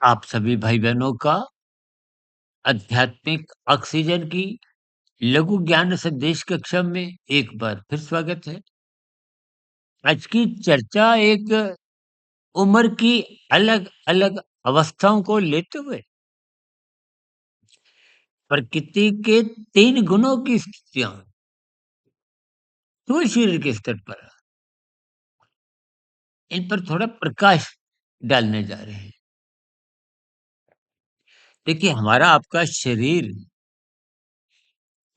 आप सभी भाई-बहनों का आध्यात्मिक ऑक्सीजन की लघु ज्ञान संदेश कक्षा में एक बार फिर स्वागत है। आज की चर्चा एक उम्र की अलग-अलग अवस्थाओं को लेते हुए प्रकृति के 3 गुणों की स्थितियाँ स्थूल शरीर के स्तर पर इन पर थोड़ा प्रकाश डालने जा रहे हैं। देखिए, हमारा आपका शरीर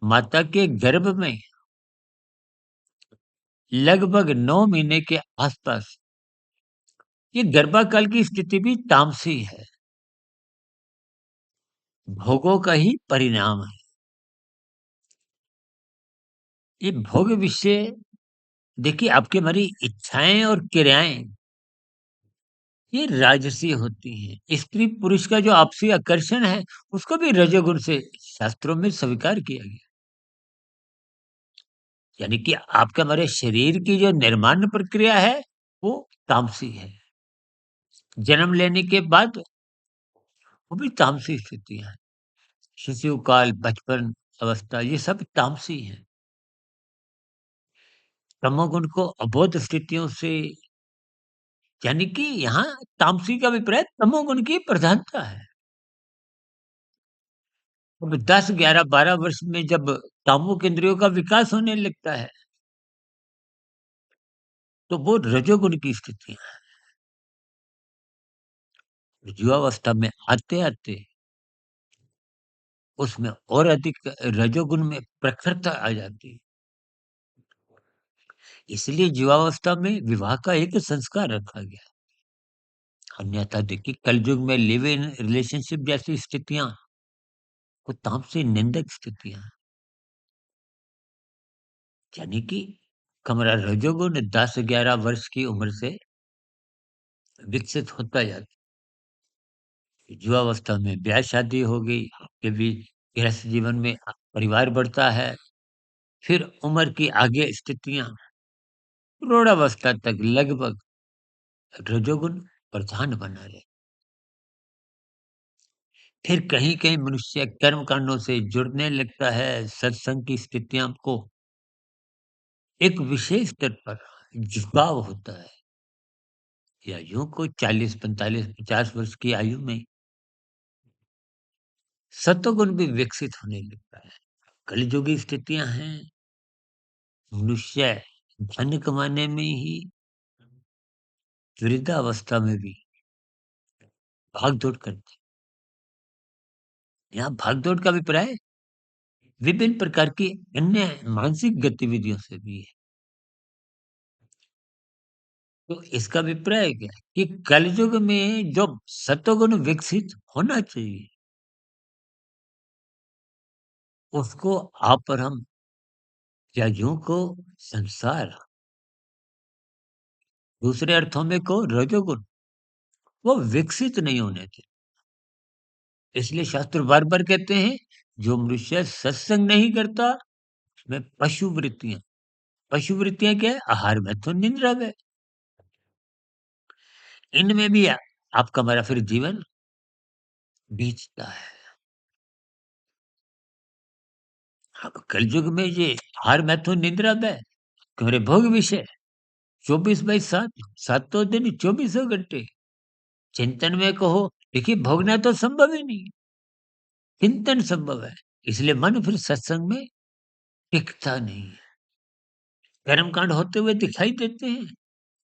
माता के गर्भ में लगभग 9 महीने के आसपास ये गर्भाकाल की स्थिति भी तामसी है, भोगों का ही परिणाम है। ये भोग विषय देखिए आपकी हमारी इच्छाएँ और क्रियाएँ ये राजसी होती हैं। स्त्री पुरुष का जो आपसी आकर्षण है, उसको भी रजोगुण से शास्त्रों में स्वीकार किया गया। यानी कि आपके हमारे शरीर की जो निर्माण प्रक्रिया है, वो तामसी है। जन्म लेने के बाद वो भी तामसी स्थितियाँ हैं। शिशु काल, बचपन अवस्था ये सब तामसी हैं। तमोगुण को अबोध स्थितियों से यानी कि यहाँ तामसी का अभिप्राय तमोगुण की प्रधानता है। अब 10, 11, 12 वर्ष में जब कामुक इंद्रियों का विकास होने लगता है, तो वो रजोगुण की स्थितियाँ हैं। युवावस्था में आते-आते उसमें और अधिक रजोगुण में प्रखरता आ जाती है। इसलिए युवावस्था में विवाह का एक संस्कार रखा गया। अन्यथा देखिए कलयुग में लिव इन रिलेशनशिप जैसी स्थितियाँ वो तामसी निंदक स्थितियाँ हैं। यानी कि कमरा रजोगुण 10-11 वर्ष की उम्र से विकसित होता जाता है। युवावस्था में ब्याह शादी हो गई, आपके भी गृहस्थ जीवन में परिवार बढ़ता है। फिर उम्र की आगे स्थितियाँ प्रौढ़ावस्था तक लगभग रजोगुण प्रधान बना रहे। फिर कहीं-कहीं मनुष्य कर्म कांडों से जुड़ने लगता है, सत्संग की स्थितियाँ को एक विशेष स्तर पर झुकाव होता है। या यूँ को 40, 45, 50 वर्ष की आयु में सत्वगुण भी विकसित होने लगता है। कलिजुगी स्थितियाँ हैं, मनुष्य धन कमाने में ही वृद्धावस्था में भी भाग-दौड़ करते हैं। यहाँ भाग-दौड़ का अभिप्राय विभिन्न प्रकार की अन्य मानसिक गतिविधियों से भी है। तो इसका अभिप्राय क्या है कि कलयुग में जो सत्वगुण विकसित होना चाहिए, उसको आप और हम या यूँ को संसार, दूसरे अर्थों में कहो रजोगुण, वो विकसित नहीं होने थे। इसलिए शास्त्र बार-बार कहते हैं, जो मनुष्य सत्संग नहीं करता, उसमें पशु वृत्तियाँ क्या है? आहार, मैथुन, निद्रा में। इनमें भी आपका हमारा फिर जीवन बीतता है। अब कलयुग में ये आहार, मैथुन, निद्रा में तुम्हारे भोग विषय 24/7 सातों दिन चौबीसों घंटे चिंतन में कहो देखिए भोगना तो संभव ही नहीं, चिंतन संभव है। इसलिए मन फिर सत्संग में टिकता नहीं है। कर्म कांड होते हुए दिखाई देते हैं,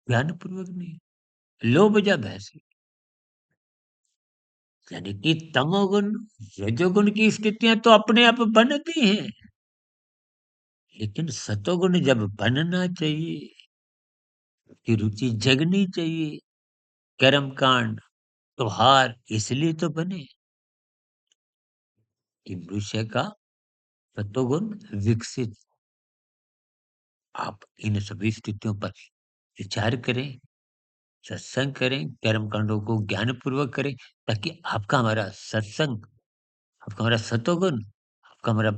ध्यानपूर्वक नहीं। लोभ या भय से यानी कि तमोगुण, रजोगुण की स्थितियाँ तो अपने आप बनती हैं, लेकिन सतोगुण जब बनना चाहिए, उसकी रुचि जगनी चाहिए। कर्म कांड, त्योहार इसलिए तो बने कि मनुष्य का सतोगुण विकसित। आप इन सभी स्थितियों पर विचार करें, सत्संग करें, कर्म कांडों को ज्ञानपूर्वक करें, ताकि आपका हमारा सत्संग, आपका हमारा सतोगुण, आपका हमारा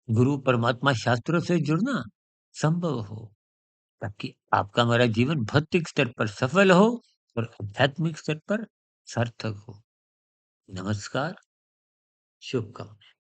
गुरु परमात्मा शास्त्रों से जुड़ना संभव हो, ताकि आपका हमारा जीवन भौतिक स्तर पर सफल हो और आध्यात्मिक स्तर पर सार्थक हो। नमस्कार, शुभकामनाएँ।